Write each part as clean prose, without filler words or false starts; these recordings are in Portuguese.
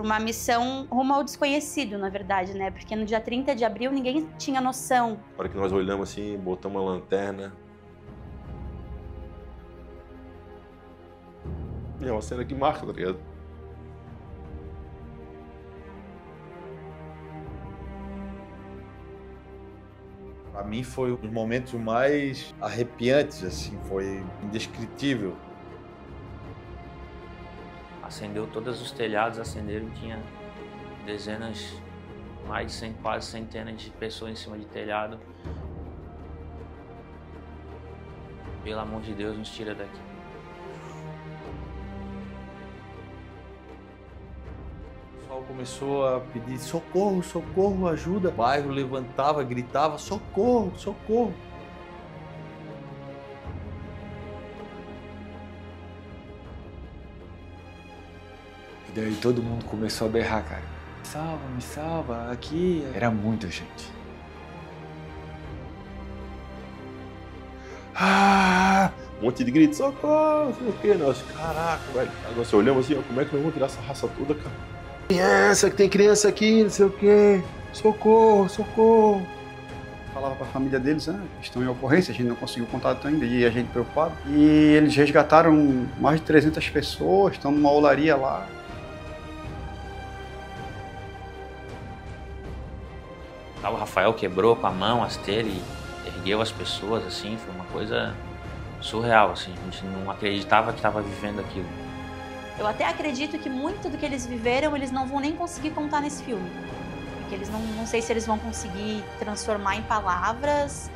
uma missão rumo ao desconhecido, na verdade, né? Porque no dia 30 de abril ninguém tinha noção. Na hora que nós olhamos assim, botamos uma lanterna. E é uma cena que marca, tá ligado? Pra mim foi um dos momentos mais arrepiantes, assim, foi indescritível. Acendeu todos os telhados, acenderam, tinha dezenas, mais de 100, quase centenas de pessoas em cima de telhado. Pelo amor de Deus, nos tira daqui. O pessoal começou a pedir socorro, socorro, ajuda. O bairro levantava, gritava, socorro, socorro. E daí todo mundo começou a berrar, cara. Me salva, aqui. Era muita gente. Um monte de grito, socorro, não sei o que. Nós, caraca, velho. Agora você olhamos assim, ó, como é que nós vamos tirar essa raça toda, cara? Criança, que tem criança aqui, não sei o que. Socorro, socorro. Falava para a família deles, estão em ocorrência, a gente não conseguiu contato ainda, e a gente preocupado. E eles resgataram mais de 300 pessoas, estão numa olaria lá. O Rafael quebrou com a mão as telhas e ergueu as pessoas, assim, foi uma coisa surreal, assim, a gente não acreditava que estava vivendo aquilo. Eu até acredito que muito do que eles viveram, eles não vão nem conseguir contar nesse filme. Porque eles não sei se eles vão conseguir transformar em palavras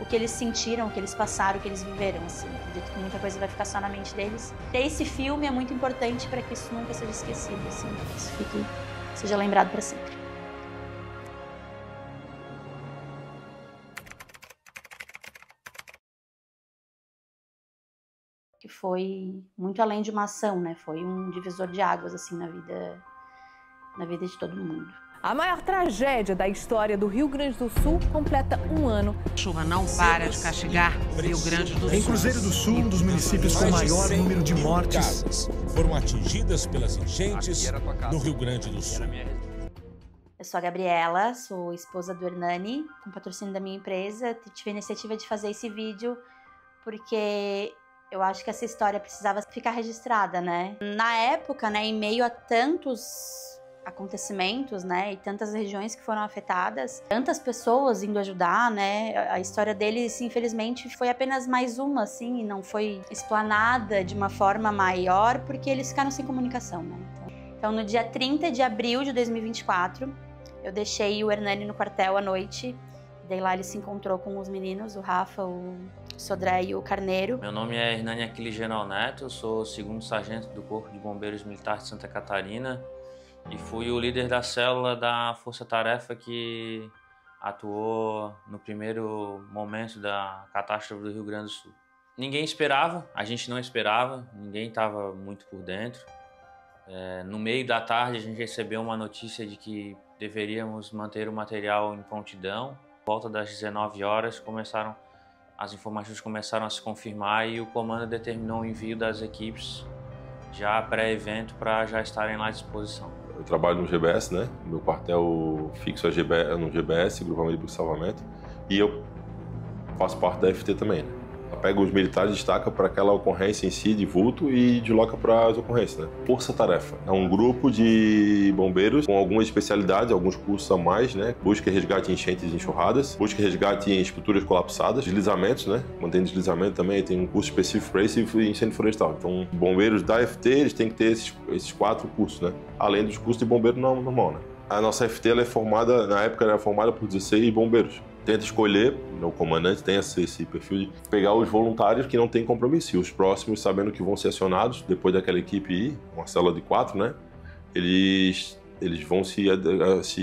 o que eles sentiram, o que eles passaram, o que eles viveram, assim. Acredito que muita coisa vai ficar só na mente deles. Esse filme é muito importante para que isso nunca seja esquecido, assim, que isso seja lembrado para sempre. Que foi muito além de uma ação, né? Foi um divisor de águas, assim, na vida de todo mundo. A maior tragédia da história do Rio Grande do Sul completa um ano. A chuva não para de castigar o Rio Grande do Sul. Em Cruzeiro do Sul, um dos municípios com maior número de mortes. Casas foram atingidas pelas enchentes no Rio Grande do Sul. Eu sou a Gabriela, sou esposa do Hernani, com patrocínio da minha empresa. Tive a iniciativa de fazer esse vídeo porque eu acho que essa história precisava ficar registrada, né? Na época, né, em meio a tantos acontecimentos, né, e tantas regiões que foram afetadas, tantas pessoas indo ajudar, né, a história deles, infelizmente, foi apenas mais uma, assim, e não foi explanada de uma forma maior, porque eles ficaram sem comunicação, né? Então, no dia 30 de abril de 2024, eu deixei o Hernani no quartel à noite, daí lá ele se encontrou com os meninos, o Rafa, o Sodré e o Carneiro. Meu nome é Hernani Aquiles Genal Neto, eu sou o segundo sargento do Corpo de Bombeiros Militar de Santa Catarina e fui o líder da célula da Força Tarefa que atuou no primeiro momento da catástrofe do Rio Grande do Sul. Ninguém esperava, a gente não esperava, ninguém estava muito por dentro. No meio da tarde a gente recebeu uma notícia de que deveríamos manter o material em prontidão. Por volta das 19 horas as informações começaram a se confirmar e o comando determinou o envio das equipes já pré-evento para já estarem lá à disposição. Eu trabalho no GBS, né? Meu quartel fixo é no GBS, Grupo Ameríndio de Salvamento, e eu faço parte da FT também, né? Pega os militares, destaca para aquela ocorrência em si, de vulto, e desloca para as ocorrências, né? Força Tarefa é um grupo de bombeiros com algumas especialidades, alguns cursos a mais, né? Busca e resgate em enchentes e enxurradas, busca e resgate em estruturas colapsadas, deslizamentos, né? Mantém deslizamento também, tem um curso específico para isso e incêndio florestal. Então, bombeiros da FT, eles têm que ter esses 4 cursos, né? Além dos cursos de bombeiro normal, né? A nossa FT, ela é formada, na época, era formada por 16 bombeiros. Tenta escolher, o comandante tem esse perfil de pegar os voluntários que não têm compromisso. E os próximos, sabendo que vão ser acionados, depois daquela equipe ir, uma célula de 4, né? Eles vão se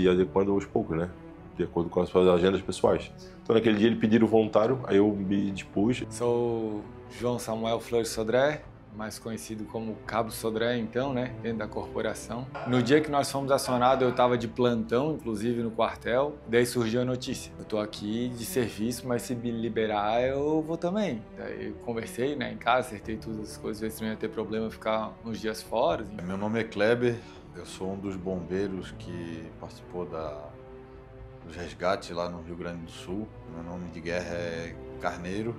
adequando aos poucos, né? De acordo com as suas agendas pessoais. Então, naquele dia, ele pediram o voluntário, aí eu me dispus. Sou João Samuel Flores Sodré, mais conhecido como Cabo Sodré, então, né, dentro da corporação. No dia que nós fomos acionados, eu estava de plantão, inclusive no quartel, daí surgiu a notícia. Eu tô aqui de serviço, mas se me liberar, eu vou também. Daí eu conversei, né, em casa, acertei todas as coisas, ver se não ia ter problema ficar uns dias fora. Meu nome é Kleber, Eu sou um dos bombeiros que participou dos resgates lá no Rio Grande do Sul. Meu nome de guerra é Carneiro.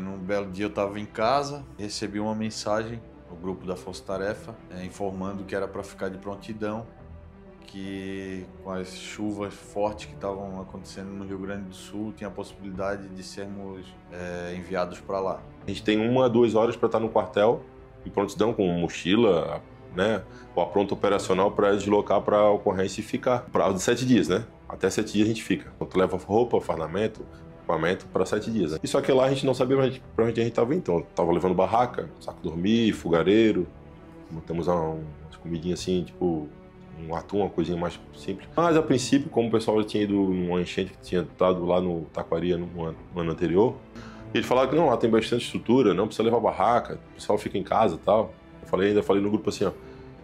Num belo dia eu estava em casa, recebi uma mensagem no grupo da Força Tarefa informando que era para ficar de prontidão, que com as chuvas fortes que estavam acontecendo no Rio Grande do Sul tinha a possibilidade de sermos enviados para lá. A gente tem 1 a 2 horas para estar no quartel, em prontidão, com mochila, né, o apronto operacional para deslocar para a ocorrência e ficar. Prazo de 7 dias, né? Até 7 dias a gente fica. Então, leva roupa, fardamento, equipamento para 7 dias. Né? E só que lá a gente não sabia para onde a gente estava indo. Então, estava levando barraca, saco de dormir, fogareiro. Montamos umas comidinhas assim, tipo um atum, uma coisinha mais simples. Mas a princípio, como o pessoal tinha ido numa enchente que tinha estado lá no Taquari no ano anterior, eles falaram que não, lá tem bastante estrutura, não precisa levar barraca, o pessoal fica em casa e tal. Ainda falei no grupo assim, ó,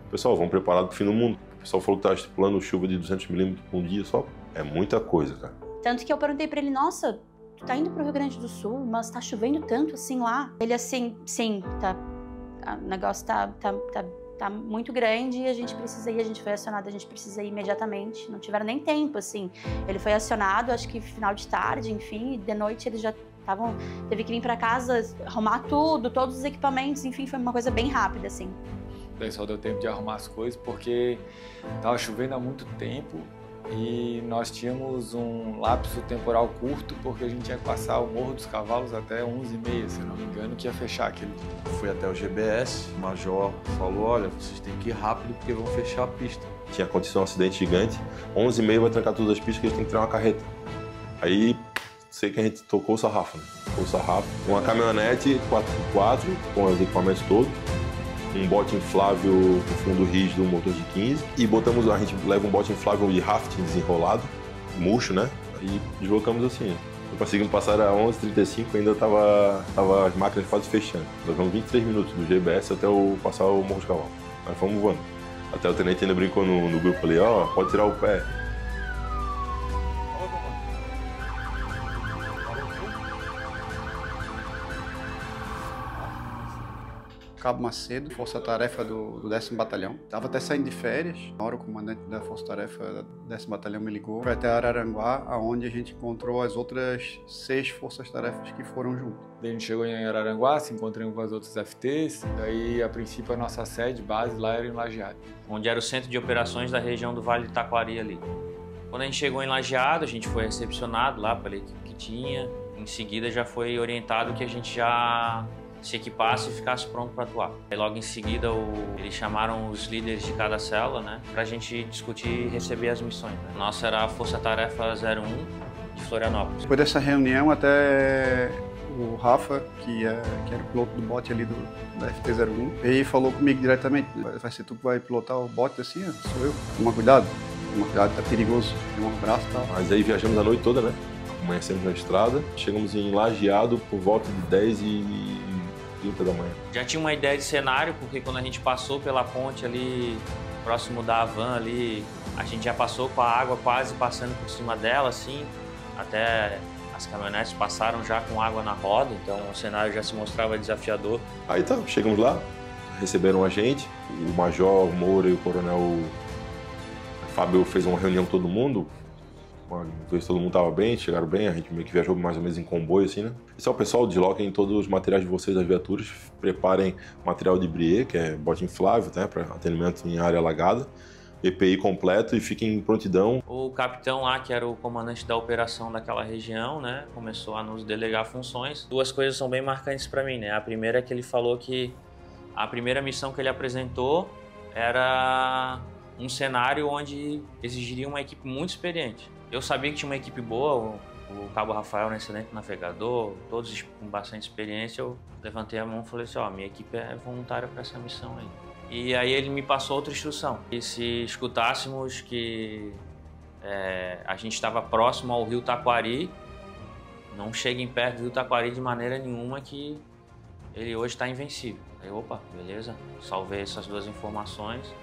pessoal, vamos preparar pro fim do mundo. O pessoal falou que tá estipulando chuva de 200 milímetros por um dia só. É muita coisa, cara. Tanto que eu perguntei pra ele, nossa, tu tá indo pro Rio Grande do Sul, mas tá chovendo tanto assim lá? Ele assim, sim, o negócio tá muito grande e a gente precisa ir, a gente foi acionado, a gente precisa ir imediatamente. Não tiveram nem tempo, assim. Ele foi acionado, acho que final de tarde, enfim, e de noite eles já teve que vir pra casa, arrumar tudo, todos os equipamentos, enfim, foi uma coisa bem rápida, assim. Daí só deu tempo de arrumar as coisas porque tava chovendo há muito tempo e nós tínhamos um lapso temporal curto porque a gente ia passar o Morro dos Cavalos até 11h30, se não me engano, que ia fechar aquele. Fui até o GBS, o major falou, olha, vocês têm que ir rápido porque vão fechar a pista. Tinha acontecido um acidente gigante, 11h30 vai trancar todas as pistas que eles têm que tirar uma carreta. Aí, sei que a gente tocou o sarrafo, né? Tocou o sarrafo. Uma caminhonete 4x4 com os equipamentos todos, um bote inflável com fundo rígido, um motor de 15 e a gente leva um bote inflável de rafting desenrolado, murcho, né? E deslocamos assim. Conseguimos passar a 11h35, ainda tava as máquinas quase fechando. Nós vamos 23 minutos do GBS até passar o Morro dos Cavalos. Nós fomos voando. Até o tenente ainda brincou no grupo ali, ó, pode tirar o pé. Cabo Macedo, força-tarefa do 10º Batalhão. Estava até saindo de férias. Na hora o comandante da força-tarefa do 10º Batalhão me ligou. Foi até Araranguá, onde a gente encontrou as outras 6 forças-tarefas que foram junto. Daí a gente chegou em Araranguá, se encontramos com as outras FTs. Daí, a princípio, a nossa sede, base, lá era em Lajeado. Onde era o centro de operações da região do Vale do Taquari ali. Quando a gente chegou em Lajeado, a gente foi recepcionado lá pela equipe que tinha. Em seguida, já foi orientado que a gente já se equipasse e ficasse pronto para atuar. Aí, logo em seguida, eles chamaram os líderes de cada célula, né, para a gente discutir e receber as missões. Né? Nossa era a Força Tarefa 01 de Florianópolis. Depois dessa reunião, até o Rafa, que era o piloto do bote ali da FT-01, ele falou comigo diretamente, vai ser tu que vai pilotar o bote assim? Sou eu. Toma cuidado, tá perigoso, tem um abraço e tal. Mas aí viajamos a noite toda, né? Amanhecemos na estrada, chegamos em Lajeado por volta de 10h30 da manhã. Já tinha uma ideia de cenário, porque quando a gente passou pela ponte ali, próximo da Havan ali, a gente já passou com a água quase passando por cima dela, assim, até as caminhonetes passaram já com água na roda, então o cenário já se mostrava desafiador. Aí tá, chegamos lá, receberam a gente, o Major Moura e o Coronel Fábio fez uma reunião com todo mundo, ver se todo mundo estava bem, chegaram bem, a gente meio que viajou mais ou menos em comboio, assim, né? Esse é o pessoal, desloquem todos os materiais de vocês das viaturas, preparem material de brie, que é bote inflável, né, para atendimento em área alagada, EPI completo e fiquem em prontidão. O capitão lá, que era o comandante da operação daquela região, né, começou a nos delegar funções. Duas coisas são bem marcantes para mim, né? A primeira é que ele falou que a primeira missão que ele apresentou era um cenário onde exigiria uma equipe muito experiente. Eu sabia que tinha uma equipe boa, o Cabo Rafael é um excelente navegador, todos com bastante experiência. Eu levantei a mão e falei assim, ó, minha equipe é voluntária para essa missão aí. E aí ele me passou outra instrução, e se escutássemos que a gente estava próximo ao rio Taquari, não cheguem perto do rio Taquari de maneira nenhuma, que ele hoje está invencível. Aí, opa, beleza, salvei essas duas informações.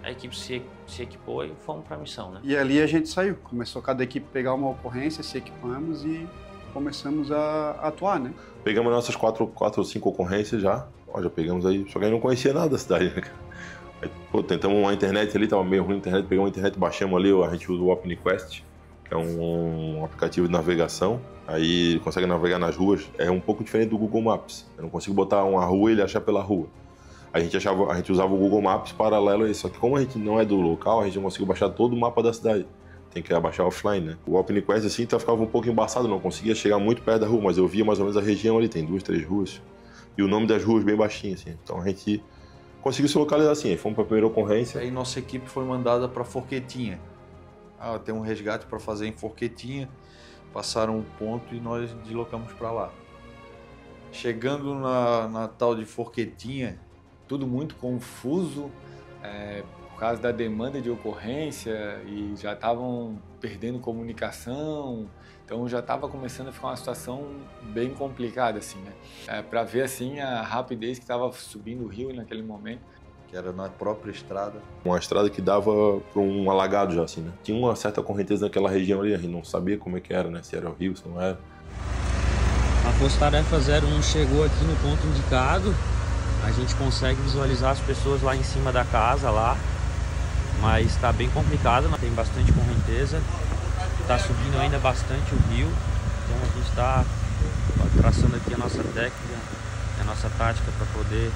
A equipe se equipou e fomos para a missão, né? E ali a gente saiu, começou cada equipe a pegar uma ocorrência, se equipamos e começamos a atuar, né? Pegamos nossas 4 ou 5 ocorrências já, já pegamos aí, só que aí não conhecia nada da cidade, né? Aí, pô, tentamos uma internet ali, tava meio ruim a internet, pegamos uma internet, baixamos ali, a gente usa o OpniQuest, que é um aplicativo de navegação. Aí consegue navegar nas ruas, é um pouco diferente do Google Maps. Eu não consigo botar uma rua e ele achar pela rua. A gente usava o Google Maps paralelo a isso, só que como a gente não é do local, a gente não conseguiu baixar todo o mapa da cidade. Tem que abaixar offline, né? O OpniQuest assim, então ficava um pouco embaçado, não conseguia chegar muito perto da rua, mas eu via mais ou menos a região ali, tem 2, 3 ruas. E o nome das ruas bem baixinho, assim. Então a gente conseguiu se localizar assim, aí fomos para a primeira ocorrência. Aí nossa equipe foi mandada para Forquetinha. Tem um resgate para fazer em Forquetinha. Passaram um ponto e nós deslocamos para lá. Chegando na tal de Forquetinha, tudo muito confuso, por causa da demanda de ocorrência e já estavam perdendo comunicação, então já estava começando a ficar uma situação bem complicada, assim, né? Para ver, assim, a rapidez que estava subindo o rio naquele momento. Que era na própria estrada. Uma estrada que dava para um alagado já, assim, né? Tinha uma certa correnteza naquela região ali, a gente não sabia como é que era, né? Se era o rio, se não era. A Força Tarefa 01 chegou aqui no ponto indicado. A gente consegue visualizar as pessoas lá em cima da casa, lá. Mas está bem complicado, tem bastante correnteza. Está subindo ainda bastante o rio. Então a gente está traçando aqui a nossa técnica, a nossa tática para poder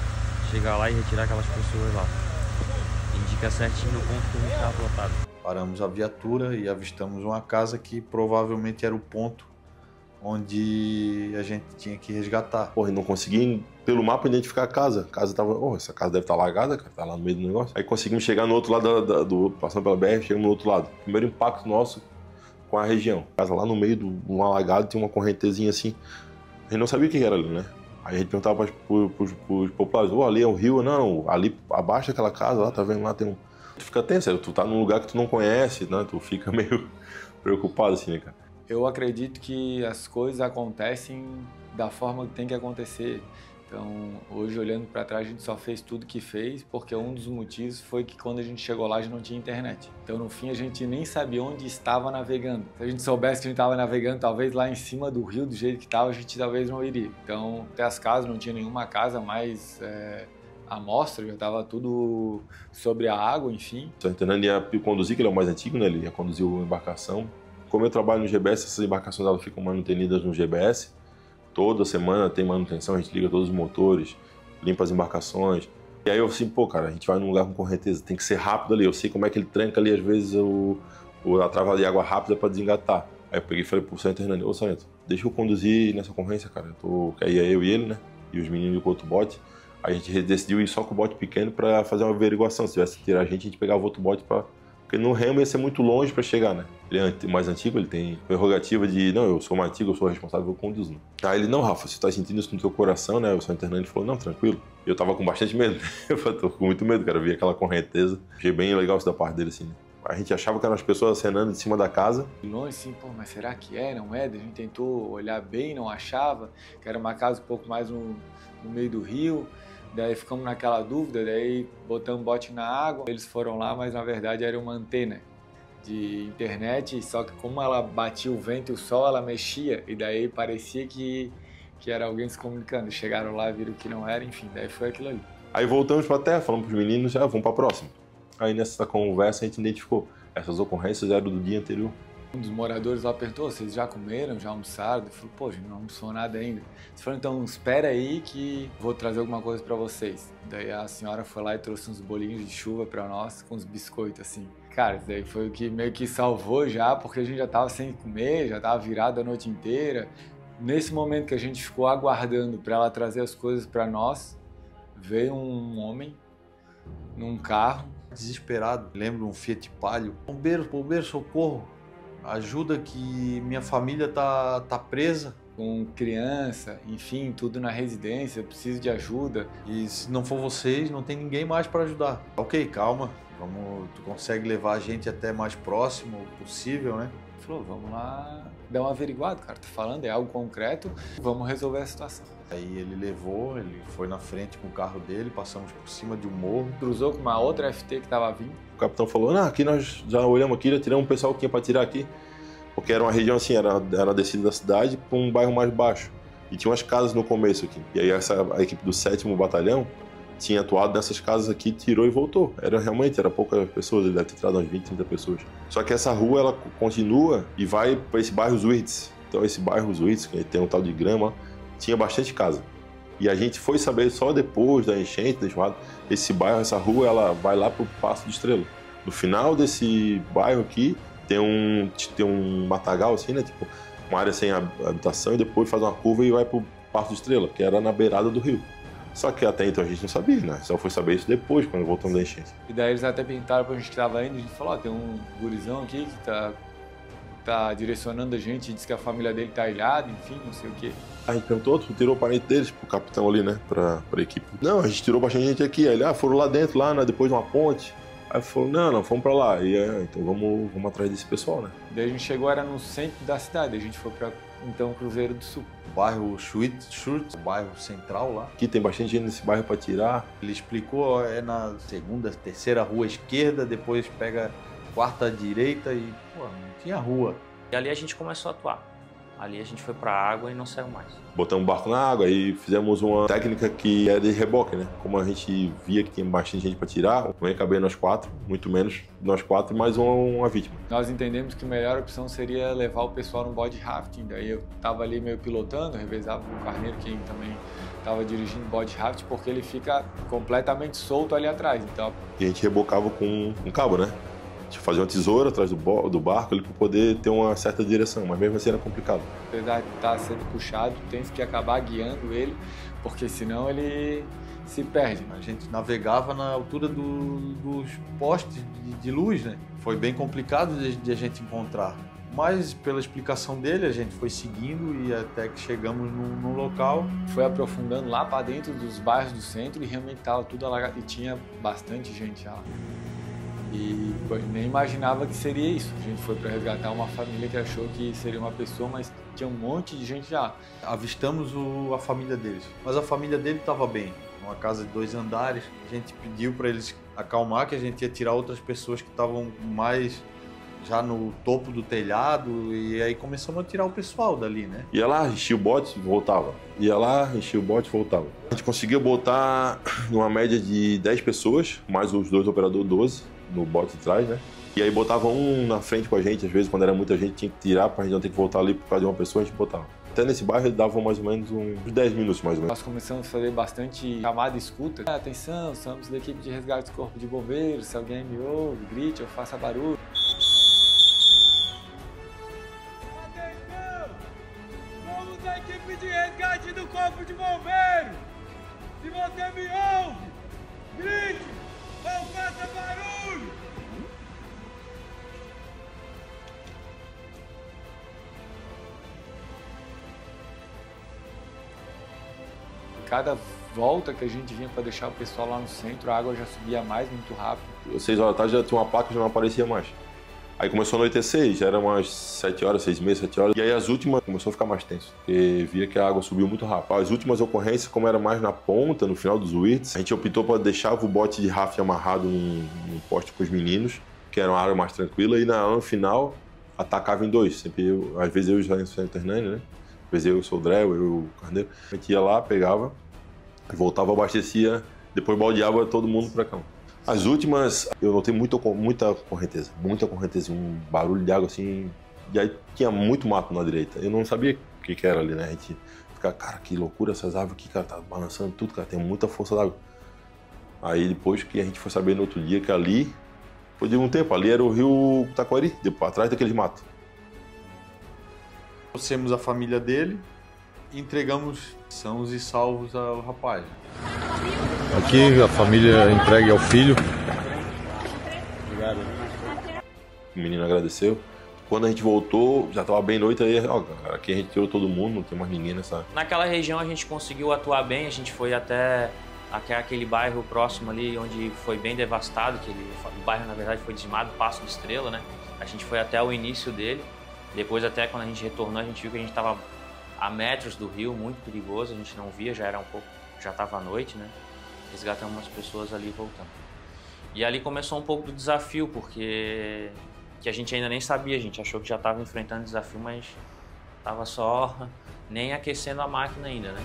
chegar lá e retirar aquelas pessoas lá. Indica certinho no ponto que a gente está plotado. Paramos a viatura e avistamos uma casa que provavelmente era o ponto onde a gente tinha que resgatar. Porra, e não consegui pelo mapa identificar a casa. A casa tava, essa casa deve estar alagada, cara, tá lá no meio do negócio. Aí conseguimos chegar no outro lado passando pela BR, chegamos no outro lado. Primeiro impacto nosso com a região. A casa lá no meio de um alagado, tinha uma correntezinha assim. A gente não sabia o que era ali, né? Aí a gente perguntava pros populares, ali é um rio? Não, ali abaixo daquela casa, lá, tá vendo lá, tem um... Tu fica tenso, tu tá num lugar que tu não conhece, né? Tu fica meio preocupado assim, né, cara? Eu acredito que as coisas acontecem da forma que tem que acontecer. Então, hoje, olhando para trás, a gente só fez tudo que fez, porque um dos motivos foi que quando a gente chegou lá, a gente não tinha internet. Então, no fim, a gente nem sabia onde estava navegando. Se a gente soubesse que a gente estava navegando, talvez lá em cima do rio, do jeito que estava, a gente talvez não iria. Então, até as casas, não tinha nenhuma casa mais à mostra, já estava tudo sobre a água, enfim. O Hernani ia conduzir, que ele é o mais antigo, né? Ele ia conduzir a embarcação. Como eu trabalho no GBS, essas embarcações elas ficam manutenidas no GBS. Toda semana tem manutenção, a gente liga todos os motores, limpa as embarcações. E aí eu assim, pô, cara, a gente vai num lugar com correnteza, tem que ser rápido ali. Eu sei como é que ele tranca ali, às vezes, a trava de água rápida para desengatar. Aí eu peguei e falei pro Sargento Hernani, ô Sargento, deixa eu conduzir nessa ocorrência, cara. Aí ia eu e ele, né? E os meninos com outro bote. Aí a gente decidiu ir só com o bote pequeno para fazer uma averiguação. Se tivesse que tirar a gente pegava outro bote para... Porque no remo ia ser muito longe para chegar, né? Ele é mais antigo, ele tem prerrogativa de... Não, eu sou mais antigo, eu sou responsável por conduzir. Aí ele, não, Rafa, você tá sentindo isso no teu coração, né? O Sargento Hernani falou, não, tranquilo. Eu tava com bastante medo. Eu falei, tô com muito medo, cara. Eu vi aquela correnteza. Achei bem legal isso da parte dele, assim, né? A gente achava que eram as pessoas acenando de cima da casa. Longe, assim, pô, mas será que é? Não é? A gente tentou olhar bem, não achava. Que era uma casa um pouco mais no meio do rio. Daí ficamos naquela dúvida, daí botamos bote na água. Eles foram lá, mas na verdade era uma antena de internet, só que como ela batia o vento e o sol, ela mexia, e daí parecia que era alguém se comunicando. Chegaram lá, viram que não era, enfim, daí foi aquilo ali. Aí voltamos pra terra, falamos pros meninos, já vamos pra próxima. Aí nessa conversa a gente identificou, essas ocorrências eram do dia anterior. Um dos moradores lá perguntou, vocês já comeram, já almoçaram? Eu falei, pô, a gente não almoçou nada ainda. Eles falaram, então espera aí que vou trazer alguma coisa pra vocês. Daí a senhora foi lá e trouxe uns bolinhos de chuva pra nós, com uns biscoitos assim. Cara, isso daí foi o que meio que salvou já, porque a gente já tava sem comer, já tava virado a noite inteira. Nesse momento que a gente ficou aguardando pra ela trazer as coisas pra nós, veio um homem num carro. Desesperado, lembro um Fiat Palio. Bombeiro, socorro. Ajuda que minha família tá presa. Com criança, enfim, tudo na residência, preciso de ajuda. E se não for vocês, não tem ninguém mais para ajudar. Ok, calma, tu consegue levar a gente até mais próximo possível, né? Ele falou, vamos lá dar uma averiguada, cara, tô falando, é algo concreto, vamos resolver a situação. Aí ele foi na frente com o carro dele, passamos por cima de um morro. Cruzou com uma outra FT que tava vindo. O capitão falou, não, aqui nós já olhamos aqui, já tiramos um pessoal que tinha para tirar aqui. Porque era uma região assim, era a descida da cidade para um bairro mais baixo. E tinha umas casas no começo aqui. E aí a equipe do 7º Batalhão tinha atuado nessas casas aqui, tirou e voltou. Era poucas pessoas, ele deve ter tirado umas 20, 30 pessoas. Só que essa rua, ela continua e vai para esse bairro Zwirtz. Então esse bairro Zwirtz, que tem um tal de Grama, tinha bastante casa. E a gente foi saber só depois da enchente, da enxurrada, esse bairro, essa rua, ela vai lá pro Passo de Estrela. No final desse bairro aqui, tem um matagal, assim, né? Tipo, uma área sem habitação, e depois faz uma curva e vai pro Passo de Estrela, que era na beirada do rio. Só que até então a gente não sabia, né? Só foi saber isso depois, quando voltamos da enchente. E daí eles até perguntaram pra gente que tava indo, a gente falou, ó, tem um gurizão aqui que tá direcionando a gente, diz que a família dele tá ilhada, enfim, não sei o quê. A gente perguntou, tu tirou o parente deles pro capitão ali, né? Pra equipe. Não, a gente tirou bastante gente aqui. Aí ele, foram lá dentro, lá, né, depois de uma ponte. Aí falou, não, fomos pra lá. E então vamos atrás desse pessoal, né? Daí a gente chegou, era no centro da cidade, a gente foi pra, então, Cruzeiro do Sul. Bairro Schurtz, o bairro central lá. Aqui tem bastante gente nesse bairro pra tirar. Ele explicou, é na segunda, terceira rua esquerda, depois pega quarta direita e, pô, não tinha rua. E ali a gente começou a atuar. Ali a gente foi pra água e não saiu mais. Botamos o barco na água e fizemos uma técnica que é de reboque, né? Como a gente via que tinha bastante gente para tirar, não ia caber nós 4, muito menos nós 4, mais uma vítima. Nós entendemos que a melhor opção seria levar o pessoal no bode rafting. Daí eu tava ali meio pilotando, revezava com o Carneiro, que também tava dirigindo bode rafting, porque ele fica completamente solto ali atrás. Então... E a gente rebocava com um cabo, né? A gente fazia uma tesoura atrás do barco para poder ter uma certa direção, mas mesmo assim era complicado. Apesar de estar sendo puxado, tem que acabar guiando ele, porque senão ele se perde. A gente navegava na altura dos postes de luz, né? Foi bem complicado de a gente encontrar. Mas pela explicação dele, a gente foi seguindo e até que chegamos no local. Foi aprofundando lá para dentro dos bairros do centro e realmente estava tudo alagado e tinha bastante gente lá. E nem imaginava que seria isso. A gente foi para resgatar uma família que achou que seria uma pessoa, mas tinha um monte de gente já. Avistamos a família deles, mas a família dele estava bem. Uma casa de 2 andares. A gente pediu para eles acalmar, que a gente ia tirar outras pessoas que estavam mais já no topo do telhado, e aí começamos a tirar o pessoal dali, né? Ia lá, enchia o bote, voltava. Ia lá, enchia o bote, voltava. A gente conseguiu botar numa média de 10 pessoas, mais os 2 operadores 12, no bote de trás, né? E aí botava um na frente com a gente, às vezes quando era muita gente tinha que tirar pra gente não ter que voltar ali por causa de uma pessoa, a gente botava. Até nesse bairro dava mais ou menos uns 10 minutos, mais ou menos. Nós começamos a fazer bastante chamada e escuta. Atenção, somos da equipe de resgate do Corpo de Bombeiros, se alguém me ouve, grite ou faça barulho. Atenção! Somos da equipe de resgate do Corpo de Bombeiros! Se você me ouve, grite ou faça barulho! Cada volta que a gente vinha para deixar o pessoal lá no centro, a água já subia mais, muito rápido. 6 horas da tarde já tinha uma placa que já não aparecia mais. Aí começou a anoitecer, já era umas 7 horas, 6h30, 7 horas. E aí as últimas começou a ficar mais tenso, porque via que a água subiu muito rápido. As últimas ocorrências, como era mais na ponta, no final dos Zwirtz, a gente optou para deixar o bote de rafting amarrado num poste com os meninos, que era uma área mais tranquila, e no final atacava em 2. Sempre eu, às vezes eu já em Hernani, né? Às vezes eu sou o Drell, eu o Carneiro. A gente ia lá, pegava, voltava, abastecia, depois baldeava todo mundo para cá. As últimas, eu notei muita correnteza, um barulho de água assim, e aí tinha muito mato na direita. Eu não sabia o que era ali, né? A gente ficava, cara, que loucura essas árvores aqui, cara, tá balançando tudo, cara, tem muita força d'água. Aí depois que a gente foi saber no outro dia que ali, foi de um tempo, ali era o rio Taquari, atrás daqueles matos. Trouxemos a família dele e entregamos sãos e salvos ao rapaz. Aqui a família entregue ao filho. Obrigado. O menino agradeceu. Quando a gente voltou, já estava bem noite, aí, ó, aqui a gente tirou todo mundo, não tem mais ninguém nessa... Naquela região a gente conseguiu atuar bem, a gente foi até aquele bairro próximo ali, onde foi bem devastado, o bairro na verdade foi dizimado, Passo de Estrela, né? A gente foi até o início dele, depois até quando a gente retornou, a gente viu que a gente estava a metros do rio, muito perigoso, a gente não via, já estava à noite, né? Resgatamos umas pessoas ali e voltamos. E ali começou um pouco do desafio, porque a gente ainda nem sabia, a gente achou que já estava enfrentando o desafio, mas estava só nem aquecendo a máquina ainda, né?